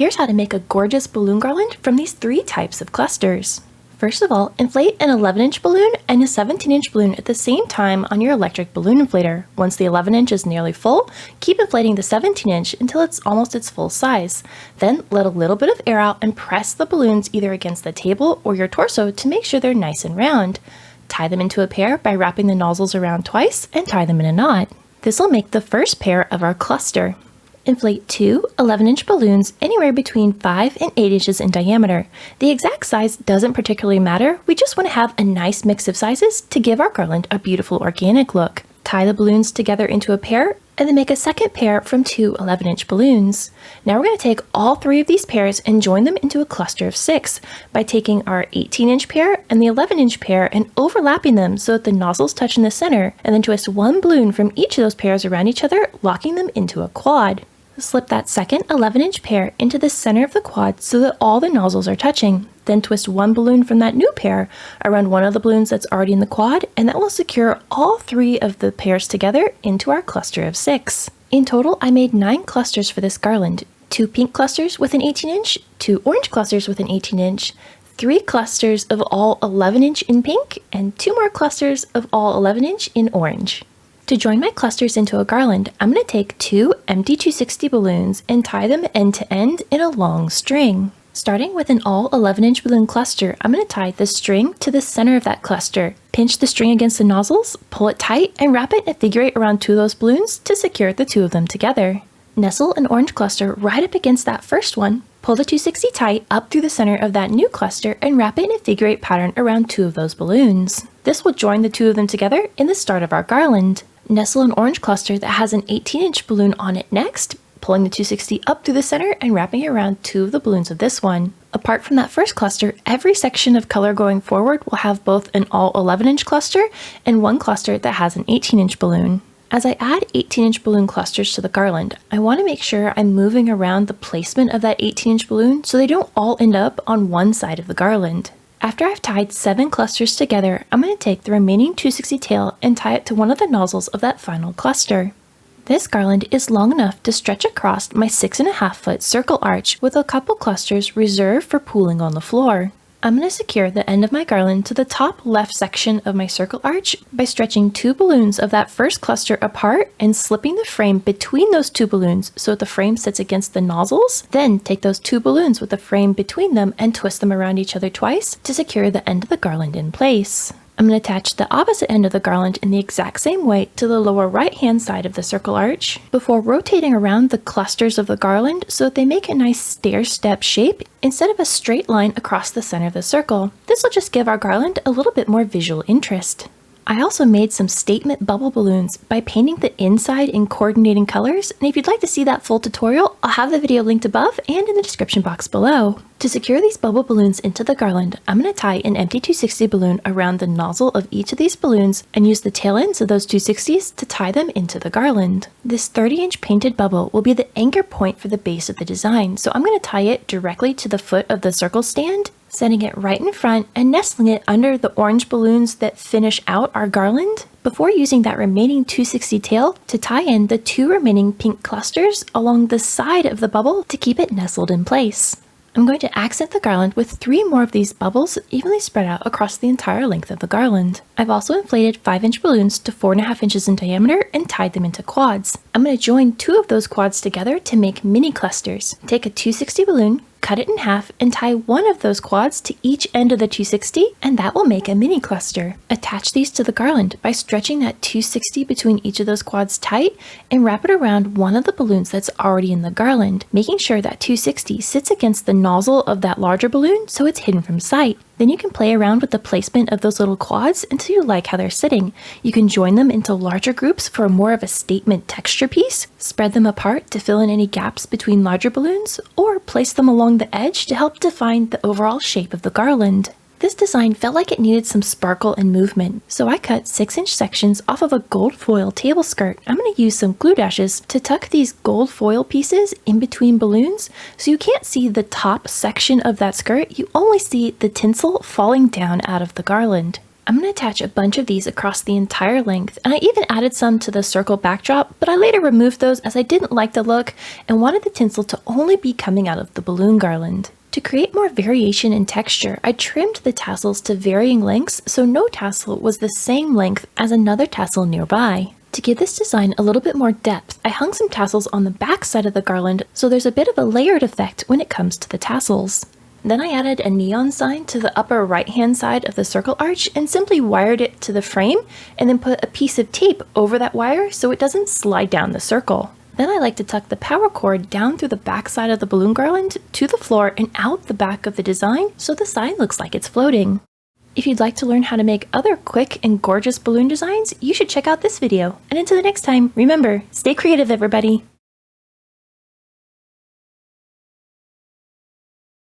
Here's how to make a gorgeous balloon garland from these 3 types of clusters. First of all, inflate an 11-inch balloon and a 17-inch balloon at the same time on your electric balloon inflator. Once the 11-inch is nearly full, keep inflating the 17-inch until it's almost its full size. Then let a little bit of air out and press the balloons either against the table or your torso to make sure they're nice and round. Tie them into a pair by wrapping the nozzles around twice and tie them in a knot. This will make the first pair of our cluster. Inflate 2 11-inch balloons anywhere between 5 and 8 inches in diameter. The exact size doesn't particularly matter, we just want to have a nice mix of sizes to give our garland a beautiful organic look. Tie the balloons together into a pair and then make a second pair from 2 11-inch balloons. Now we're going to take all 3 of these pairs and join them into a cluster of 6 by taking our 18-inch pair and the 11-inch pair and overlapping them so that the nozzles touch in the center, and then twist one balloon from each of those pairs around each other, locking them into a quad. Slip that second 11-inch pair into the center of the quad so that all the nozzles are touching. Then twist one balloon from that new pair around one of the balloons that's already in the quad, and that will secure all 3 of the pairs together into our cluster of 6. In total, I made 9 clusters for this garland. 2 pink clusters with an 18-inch, 2 orange clusters with an 18-inch, 3 clusters of all 11-inch in pink, and 2 more clusters of all 11-inch in orange. To join my clusters into a garland, I'm going to take 2 empty 260 balloons and tie them end to end in a long string. Starting with an all 11-inch balloon cluster, I'm going to tie the string to the center of that cluster. Pinch the string against the nozzles, pull it tight, and wrap it in a figure 8 around 2 of those balloons to secure the 2 of them together. Nestle an orange cluster right up against that first one. Pull the 260 tight up through the center of that new cluster and wrap it in a figure 8 pattern around 2 of those balloons. This will join the 2 of them together in the start of our garland. Nestle an orange cluster that has an 18-inch balloon on it next, pulling the 260 up through the center and wrapping it around 2 of the balloons of this one. Apart from that first cluster, every section of color going forward will have both an all 11-inch cluster and one cluster that has an 18-inch balloon. As I add 18-inch balloon clusters to the garland, I want to make sure I'm moving around the placement of that 18-inch balloon so they don't all end up on one side of the garland. After I've tied 7 clusters together, I'm going to take the remaining 260 tail and tie it to one of the nozzles of that final cluster. This garland is long enough to stretch across my 6.5 foot circle arch with a couple clusters reserved for pooling on the floor. I'm going to secure the end of my garland to the top left section of my circle arch by stretching 2 balloons of that first cluster apart and slipping the frame between those 2 balloons so that the frame sits against the nozzles. Then take those 2 balloons with the frame between them and twist them around each other twice to secure the end of the garland in place. I'm going to attach the opposite end of the garland in the exact same way to the lower right hand side of the circle arch before rotating around the clusters of the garland so that they make a nice stair-step shape instead of a straight line across the center of the circle. This will just give our garland a little bit more visual interest. I also made some statement bubble balloons by painting the inside in coordinating colors, and if you'd like to see that full tutorial, I'll have the video linked above and in the description box below. To secure these bubble balloons into the garland, I'm going to tie an empty 260 balloon around the nozzle of each of these balloons and use the tail ends of those 260s to tie them into the garland. This 30-inch painted bubble will be the anchor point for the base of the design, so I'm going to tie it directly to the foot of the circle stand, setting it right in front and nestling it under the orange balloons that finish out our garland before using that remaining 260 tail to tie in the 2 remaining pink clusters along the side of the bubble to keep it nestled in place. I'm going to accent the garland with 3 more of these bubbles evenly spread out across the entire length of the garland. I've also inflated 5-inch balloons to 4.5 inches in diameter and tied them into quads. I'm going to join 2 of those quads together to make mini clusters. Take a 260 balloon, cut it in half, and tie one of those quads to each end of the 260, and that will make a mini cluster. Attach these to the garland by stretching that 260 between each of those quads tight and wrap it around one of the balloons that's already in the garland, making sure that 260 sits against the nozzle of that larger balloon so it's hidden from sight. Then you can play around with the placement of those little quads until you like how they're sitting. You can join them into larger groups for more of a statement texture piece, spread them apart to fill in any gaps between larger balloons, or place them along the edge to help define the overall shape of the garland. This design felt like it needed some sparkle and movement, so I cut 6-inch sections off of a gold foil table skirt. I'm going to use some glue dashes to tuck these gold foil pieces in between balloons so you can't see the top section of that skirt, you only see the tinsel falling down out of the garland. I'm going to attach a bunch of these across the entire length, and I even added some to the circle backdrop, but I later removed those as I didn't like the look and wanted the tinsel to only be coming out of the balloon garland. To create more variation in texture, I trimmed the tassels to varying lengths so no tassel was the same length as another tassel nearby. To give this design a little bit more depth, I hung some tassels on the back side of the garland so there's a bit of a layered effect when it comes to the tassels. Then I added a neon sign to the upper right hand side of the circle arch and simply wired it to the frame and then put a piece of tape over that wire so it doesn't slide down the circle. Then I like to tuck the power cord down through the back side of the balloon garland to the floor and out the back of the design so the sign looks like it's floating. If you'd like to learn how to make other quick and gorgeous balloon designs, you should check out this video. And until the next time, remember, stay creative everybody!